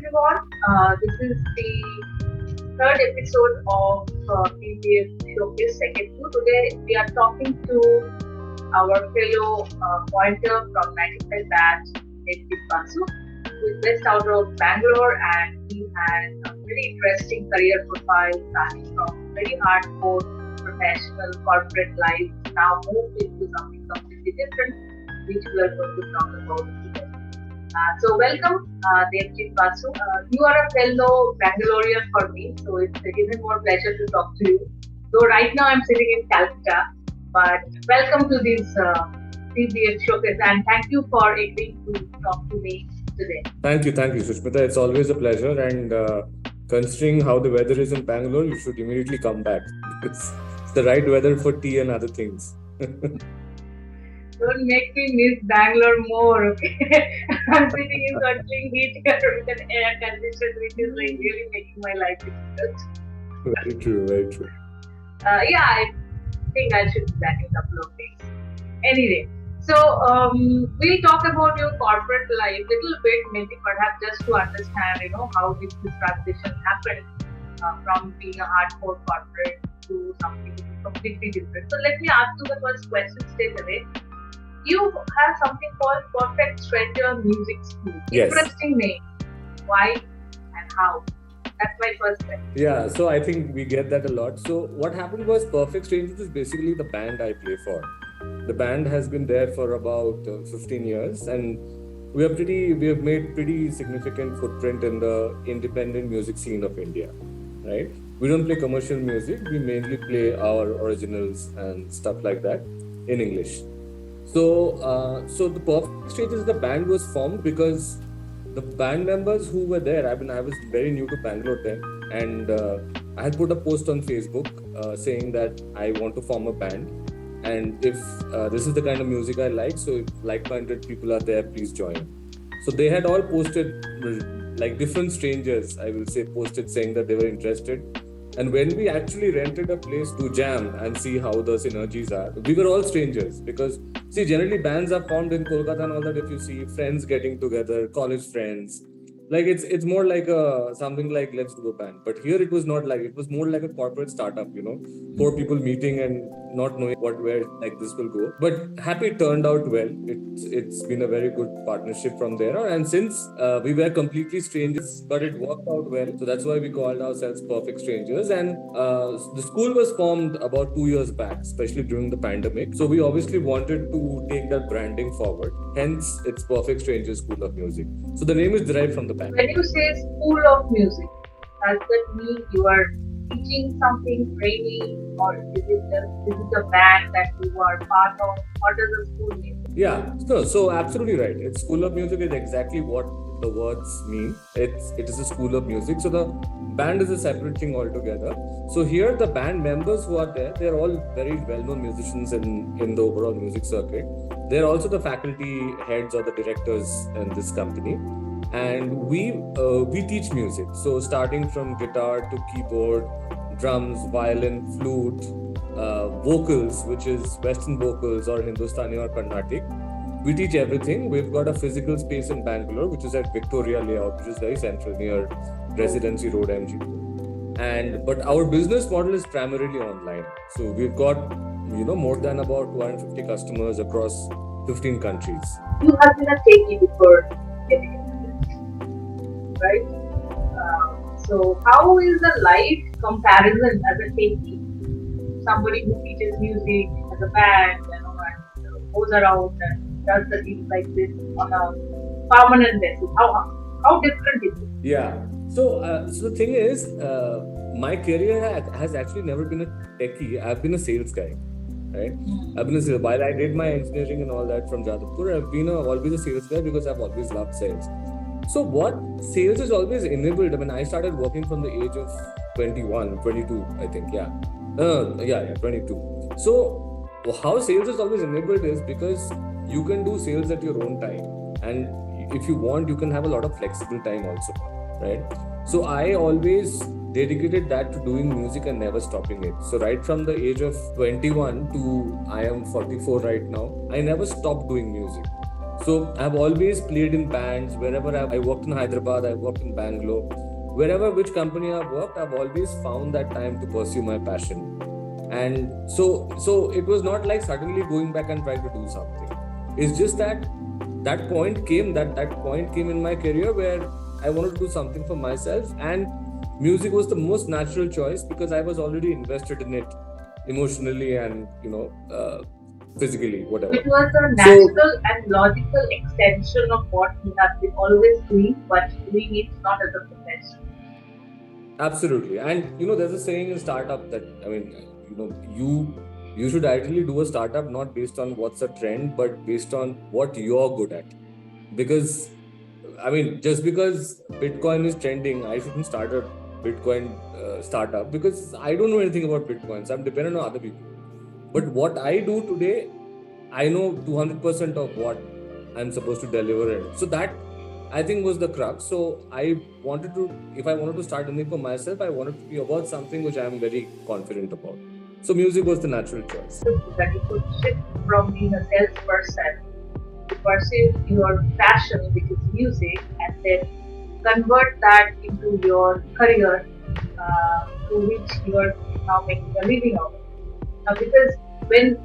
everyone. This is the third episode of PBF Showcase Second 2. Today we are talking to our fellow pointer from 95 batch, Debjeet Basu, who is based out of Bangalore, and he has a very interesting career profile starting from very hardcore professional corporate life, now moved into something completely different, which we are going to talk about today. So welcome, Debjeet Basu. You are a fellow Bangalorean for me, so it's even more pleasure to talk to you. Though right now I'm sitting in Calcutta, but welcome to this PBF showcase, and thank you for agreeing to talk to me today. Thank you, Sushmita. It's always a pleasure. And considering how the weather is in Bangalore, you should immediately come back. It's the right weather for tea and other things. Don't make me miss Bangalore more, okay? I'm sitting in sweltering heat here with an air condition, which is like really making my life difficult. Very true, very true. I think I should be back in a couple of days. Anyway, so we'll talk about your corporate life a little bit, maybe perhaps just to understand, how did this transition happen from being a hardcore corporate to something completely different. So let me ask you the first question straight away. You have something called Perfect Stranger Music School. Yes. Interesting name. Why and how? That's my first question. Yeah, so I think we get that a lot. So what happened was Perfect Strangers is basically the band I play for. The band has been there for about 15 years, and we have made pretty significant footprint in the independent music scene of India, right? We don't play commercial music. We mainly play our originals and stuff like that in English. So the Perfect Strangers, the band was formed because the band members who were there, I was very new to Bangalore then, and I had put a post on Facebook saying that I want to form a band, and if this is the kind of music I like, so if like-minded people are there, please join. So they had all posted, like different strangers, I will say, posted saying that they were interested. And when we actually rented a place to jam and see how the synergies are, we were all strangers because, see, generally bands are formed in Kolkata and all that. If you see friends getting together, college friends, like it's more like something like let's do a band. But here it was not like, it was more like a corporate startup, 4 people meeting and not knowing where like this will go. But happy it turned out well. It's been a very good partnership from there on. And since we were completely strangers, but it worked out well. So that's why we called ourselves Perfect Strangers. And the school was formed about 2 years back, especially during the pandemic. So we obviously wanted to take that branding forward. Hence, it's Perfect Strangers School of Music. So the name is derived from the band. When you say School of Music, does that mean you are teaching something, training, or is it a band that you are part of? What does the school mean? Yeah, so absolutely right. It's School of Music is exactly what the words mean. It is a school of music. So the band is a separate thing altogether. So here the band members who are there, they're all very well-known musicians in the overall music circuit. They're also the faculty heads or the directors in this company. And we teach music. So starting from guitar to keyboard, drums, violin, flute, vocals, which is Western vocals or Hindustani or Carnatic. We teach everything. We've got a physical space in Bangalore, which is at Victoria Layout, which is very central near Residency Road, MG. But our business model is primarily online. So we've got more than about 250 customers across 15 countries. You have been a techie before getting into this, right? So how is the life comparison as a techie? Somebody who teaches music as a band, and goes around and does the things like this on a permanent basis. How different is it? Yeah. So the thing is, my career has actually never been a techie. I've been a sales guy, right? I've been a sales. While I did my engineering and all that from Jadavpur, I've been always a sales guy because I've always loved sales. So what sales is always enabled. I mean, I started working from the age of 21, 22, I think. 22. So how sales is always enabled is because you can do sales at your own time. And if you want, you can have a lot of flexible time also, right? So I always dedicated that to doing music and never stopping it. So right from the age of 21 to I am 44 right now, I never stopped doing music. So I've always played in bands. Wherever I worked in Hyderabad, I worked in Bangalore. Wherever which company I've worked, I've always found that time to pursue my passion. And so it was not like suddenly going back and trying to do something. It's just that that point came in my career where I wanted to do something for myself, and music was the most natural choice because I was already invested in it emotionally and physically, whatever. It was a So natural and logical extension of what you have been always doing, but doing it not as a profession. absolutely, and there's a saying in startup that you should ideally do a startup not based on what's a trend, but based on what you're good at. Because just because Bitcoin is trending, I shouldn't start a Bitcoin startup because I don't know anything about Bitcoins. I'm dependent on other people. But what I do today, I know 200% of what I'm supposed to deliver it. So that I think was the crux. So if I wanted to start anything for myself, I wanted to be about something which I'm very confident about. So music was the natural choice. That you could shift from being a salesperson to pursue your passion, which is music, and then convert that into your career, through which you are now making a living out of it. Now, because when,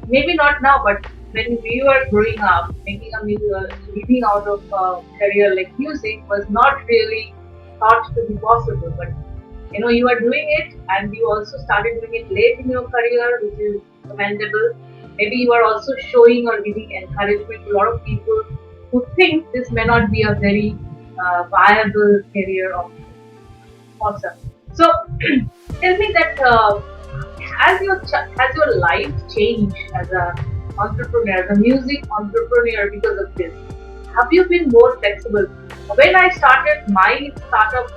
maybe not now, but when we were growing up, making a living out of a career like music was not really thought to be possible. But you are doing it, and you also started doing it late in your career, which is commendable. Maybe you are also showing or giving encouragement to a lot of people who think this may not be a very viable career of awesome. So tell me that has your life changed as a entrepreneur, as a music entrepreneur because of this? Have you been more flexible? When I started my startup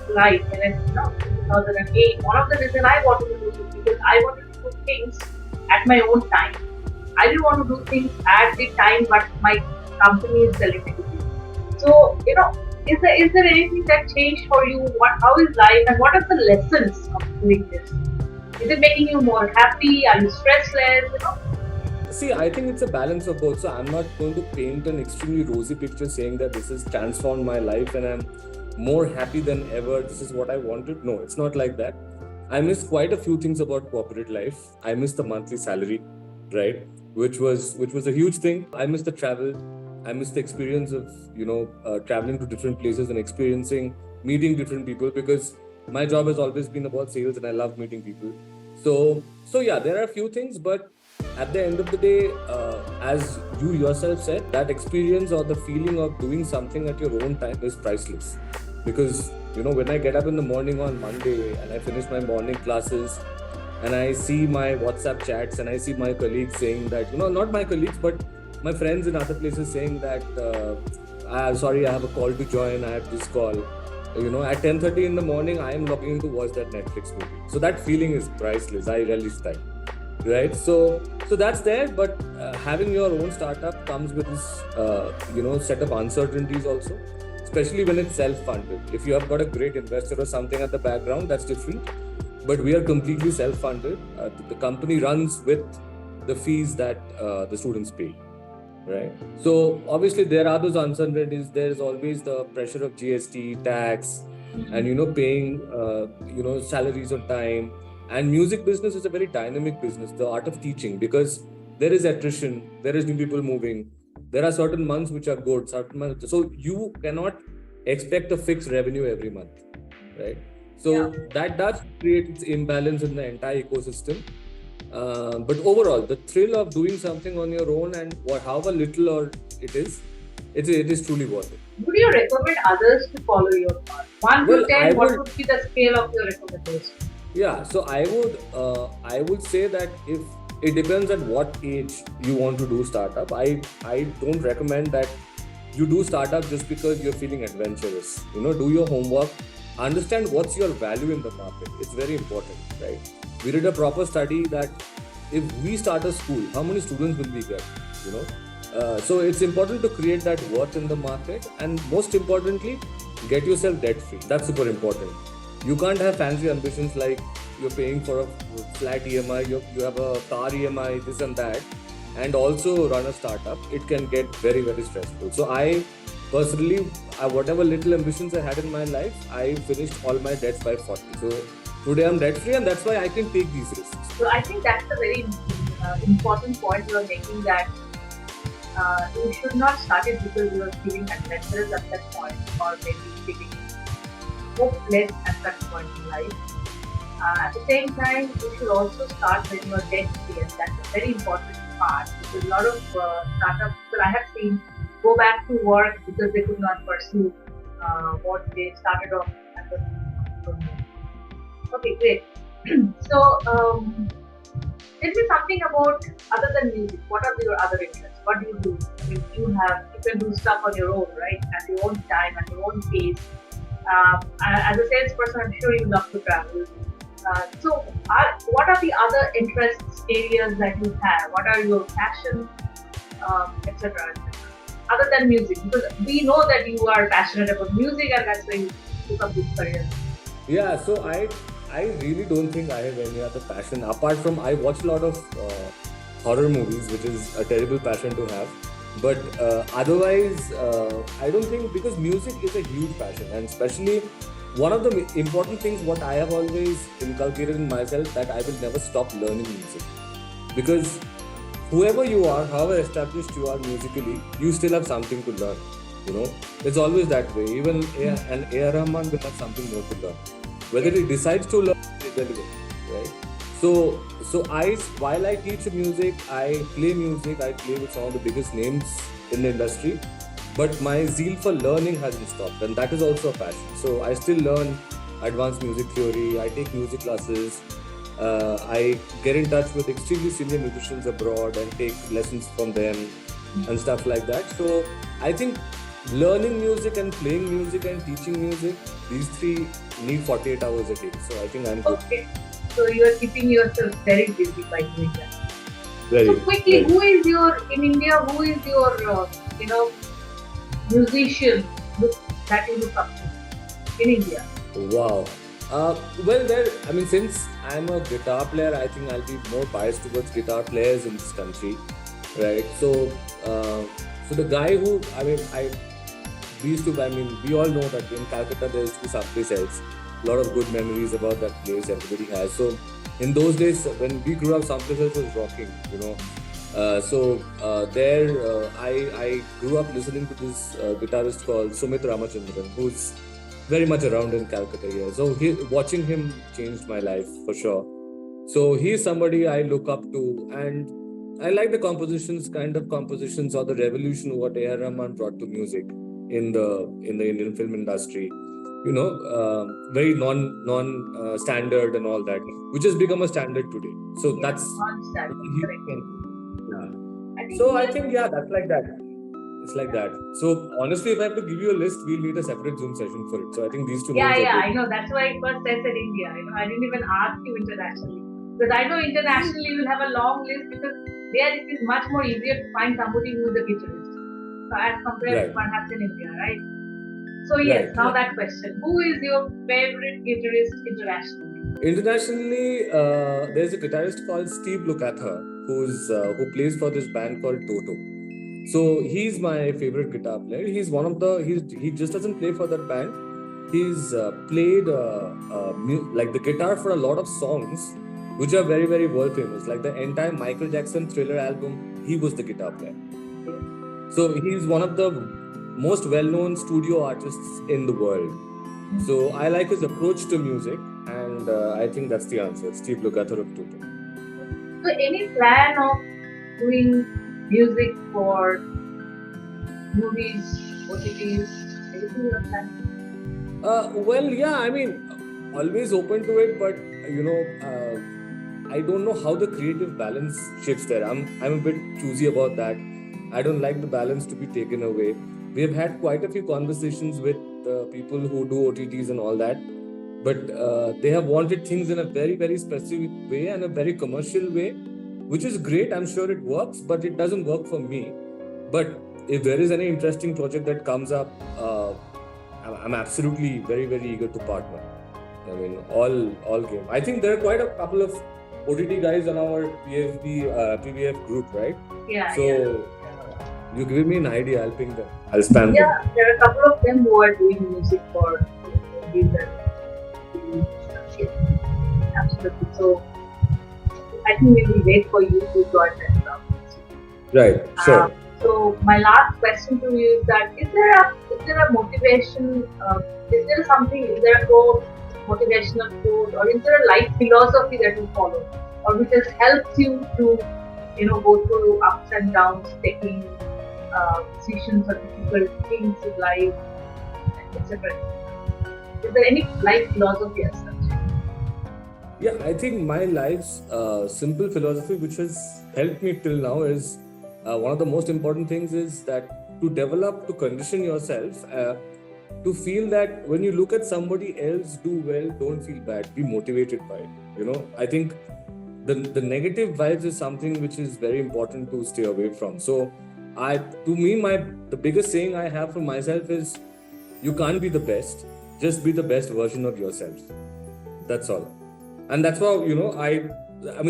life in 2008, one of the reasons I wanted to do this because I wanted to do things at my own time. I didn't want to do things at the time, but my company is telling me to do. So, is there anything that changed for you? How is life, and what are the lessons of doing this? Is it making you more happy? Are you stressless? See, I think it's a balance of both. So I'm not going to paint an extremely rosy picture saying that this has transformed my life and I'm more happy than ever. This is what I wanted. No, it's not like that. I miss quite a few things about corporate life. I miss the monthly salary, right? Which was a huge thing. I miss the travel. I miss the experience of traveling to different places and meeting different people, because my job has always been about sales and I love meeting people. So yeah, there are a few things, but at the end of the day, as you yourself said, that experience or the feeling of doing something at your own time is priceless. Because when I get up in the morning on Monday and I finish my morning classes and I see my WhatsApp chats and I see my colleagues saying that, not my colleagues, but my friends in other places saying that, sorry, I have a call to join, I have this call. At 10:30 in the morning, I am logging to watch that Netflix movie. So that feeling is priceless. I relish that. Right, so that's there, but having your own startup comes with this set of uncertainties also, especially when it's self-funded. If you have got a great investor or something at the background, that's different, but we are completely self-funded. The company runs with the fees that the students pay, right? So obviously there are those uncertainties. There's always the pressure of GST, tax, and paying salaries on time. And music business is a very dynamic business, the art of teaching, because there is attrition, there is new people moving, there are certain months which are good, certain months. So you cannot expect a fixed revenue every month, right? So that does create its imbalance in the entire ecosystem. But overall, the thrill of doing something on your own, and however little or it is truly worth it. Would you recommend others to follow your path? 1 to 10, what would be the scale of your recommendation? Yeah, so I would say that if it depends at what age you want to do startup. I don't recommend that you do startup just because you're feeling adventurous. Do your homework, understand what's your value in the market. It's very important, right? We did a proper study that if we start a school, how many students will we get? So it's important to create that worth in the market, and most importantly, get yourself debt free. That's super important. You can't have fancy ambitions like you're paying for a flat EMI, you have a car EMI, this and that, and also run a startup, it can get very, very stressful. So I personally, whatever little ambitions I had in my life, I finished all my debts by 40. So today I'm debt free, and that's why I can take these risks. So I think that's a very important point you are making, that you should not start it because you are feeling adventurous at that point, or maybe feeling hopeless at that point in life. At the same time, you should also start when you are debt free, and that's a very important part, because a lot of startups that I have seen go back to work because they could not pursue what they started off at the beginning. Okay, great. So, tell me something about, other than music. What are your other interests? What do you do? I mean, you can do stuff on your own, right? At your own time, at your own pace. As a salesperson, I'm sure you love to travel. So, what are the other interests areas that you have? What are your passions, etc., etc., other than music? Because we know that you are passionate about music, and that's why you took up this career. Yeah, so I really don't think I have any other passion apart from I watch a lot of horror movies, which is a terrible passion to have. But otherwise, I don't think, because music is a huge passion, and especially one of the important things what I have always inculcated in myself, that I will never stop learning music, because whoever you are, however established you are musically, you still have something to learn. You know, it's always that way. Even an A.R. Rahman will have something more to learn. Whether he decides to learn is irrelevant, right? While I teach music, I play music. I play with some of the biggest names in the industry, but my zeal for learning hasn't stopped, and that is also a passion. So I still learn advanced music theory. I take music classes. I get in touch with extremely senior musicians abroad and take lessons from them and stuff like that. So I think learning music and playing music and teaching music, these three need 48 hours a day. So I think I'm good. Okay. So you are keeping yourself very busy by doing that. Very, so quickly, very. who is your, in India, who is your, musician that you look up to in India? Wow. Since I'm a guitar player, I think I'll be more biased towards guitar players in this country, right? So the guy who, we all know that in Calcutta there used to be someplace else. A lot of good memories about that place everybody has. So in those days, when we grew up, someplace else was rocking, you know. I grew up listening to this guitarist called Sumit Ramachandran, who's very much around in Calcutta here. So watching him changed my life for sure. So he's somebody I look up to, and I like the compositions or the revolution what A.R. Rahman brought to music in the Indian film industry. You know, very non standard and all that, which has become a standard today. So that's non-standard, correct. I think that's like that. It's like that. So honestly, if I have to give you a list, we'll need a separate Zoom session for it. So I think these two names are good. I know. That's why I first said India. I didn't even ask you internationally, because I know internationally you will have a long list, because there it is much more easier to find somebody who is a guitarist. So as compared to perhaps in India, right? So yes, now that question: who is your favorite guitarist internationally? Internationally, there's a guitarist called Steve Lukather, who plays for this band called TOGO. So he's my favorite guitar player. He's one of he just doesn't play for that band. He's played like the guitar for a lot of songs, which are very, very world famous. Like the entire Michael Jackson Thriller album, he was the guitar player. So he's one of the most well-known studio artists in the world. So I like his approach to music, and I think that's the answer. Steve Lukather of TOGO. So any plan of doing music for movies, OTTs, anything you have planned? Always open to it, but I don't know how the creative balance shifts there. I'm a bit choosy about that. I don't like the balance to be taken away. We have had quite a few conversations with people who do OTTs and all that, but they have wanted things in a very, very specific way and a very commercial way, which is great. I'm sure it works, but it doesn't work for me. But if there is any interesting project that comes up, I'm absolutely very, very eager to partner. I mean, all game. I think there are quite a couple of OTT guys on our PBF group, right? Yeah, So yeah. you give me an idea, I'll ping them. I'll spam them. Yeah, there are a couple of them who are doing music for movies and absolutely. So I think we will wait for you to join that club. Right, sure. So my last question to you is that is there a motivation? Is there something? Is there a quote, motivational quote, or is there a life philosophy that you follow, or which has helped you to go through ups and downs, taking decisions or difficult things in life, etc. Is there any life philosophy as such? Yeah, I think my life's simple philosophy, which has helped me till now, is one of the most important things is that to condition yourself to feel that when you look at somebody else do well, don't feel bad, be motivated by it. I think the negative vibes is something which is very important to stay away from. So the biggest saying I have for myself is, you can't be the best, just be the best version of yourself. That's all. And that's why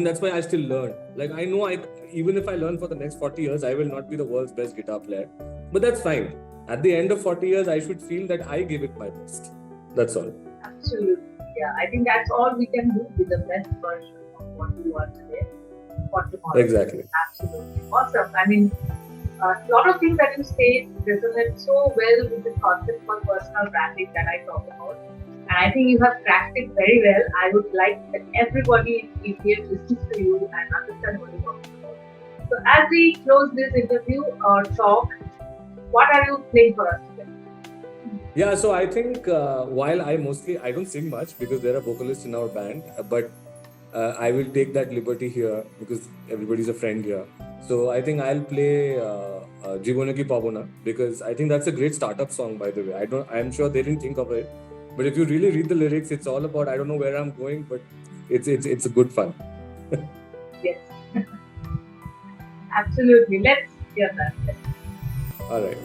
that's why I still learn. Like, I know even if I learn for the next 40 years, I will not be the world's best guitar player, but that's fine. At the end of 40 years, I should feel that I gave it my best. That's all. Absolutely. Yeah, I think that's all we can do, with the best version of what you are today for tomorrow. Exactly. Absolutely. Awesome. I mean, a lot of things that you say resonate so well with the concept for personal branding that I talk about. And I think you have cracked it very well. I would like that everybody in PBF listens to you and understand what you're talking about. So as we close this interview or talk, what are you playing for us today? Yeah, so I think while I don't sing much because there are vocalists in our band, but I will take that liberty here because everybody's a friend here. So I think I'll play Jivone Ki Pavona, because I think that's a great startup song, by the way. I'm sure they didn't think of it, but if you really read the lyrics, it's all about, I don't know where I'm going, but it's a good fun. Yes. Absolutely. Let's hear that. All right.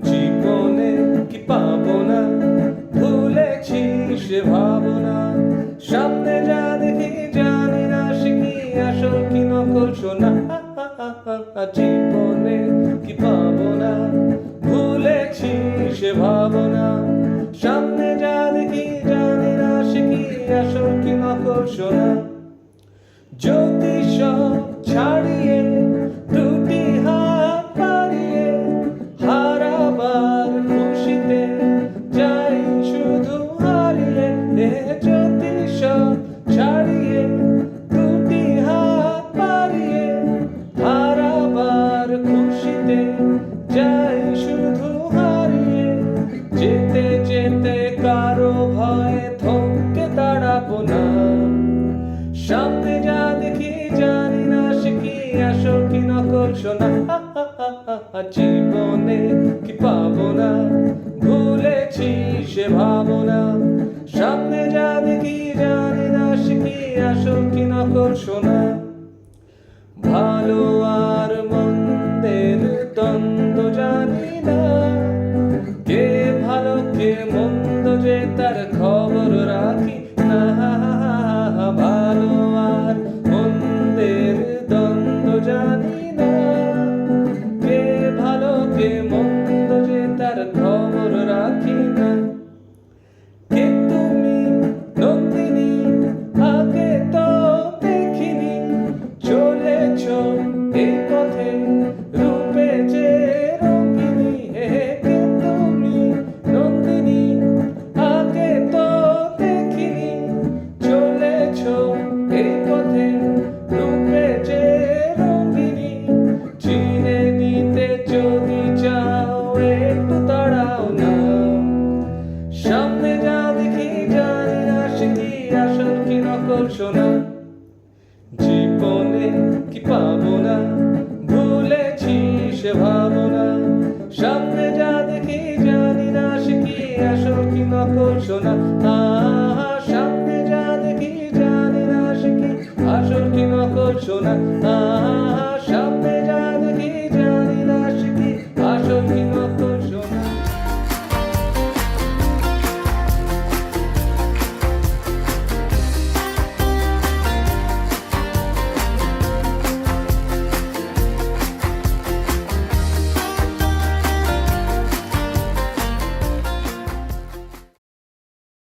জীবনে কি পাবো না, ভুলেছি সে ভাবনা, সামনে যা দেখি জানি না সে কি আসল কি নকল শোনা। জীবনে কি পাবো না, ভুলেছি সে ভাবনা, সামনে যা দেখি জানি না সে কি আসল কি নকল শোনা। যদি সব ছাড়িয়ে দুটি হাত বাড়িয়ে হারাবার খুশিতে যাই শুধু হারিয়ে, যদি সব ছাড়িয়ে দুটি হাত বাড়িয়ে হারাবার খুশিতে যাই শুধু হারিয়ে, যেতে যেতে কারো ভয়ে থমকে দাঁড়াবো না, সামনে যা দেখি জানি না সে কি আসল কি নকল শোনা। জীবনে কি পাবো না, ভুলেছি সে ভাবনা, সামনে যা দেখি জানি না সে কি আসল কি নকল শোনা। ভালো আর মন্দের দ্বন্দ্ব জানি না, কে ভালো কে মন্দ যে তার খবর রাখি না। ভালো আর মন্দের দ্বন্দ্ব জানি না, কে ভালো কে মন্দ যে তার খবর রাখি না। কে তুমি নন্দিনী, আগে তো দেখিনি, চলেছ এই পথে রূপে যে রঙিনী। কে তুমি নন্দিনী, আগে তো দেখিনি, চলেছ এই পথে রূপে যে রঙিনী। চিনে নিতে যদি চাও একটু দাঁড়াও না, সামনে যা দেখি জানি না সে কি আসল কি নকল শোনা। জীবনে কি পাবো না, ভুলেছি সে ভাবনা, সামনে যা দেখি জানি না সে কি আসল কি নকল শোনা। সামনে যা দেখি জানি না সে কি আসল কি নকল শোনা।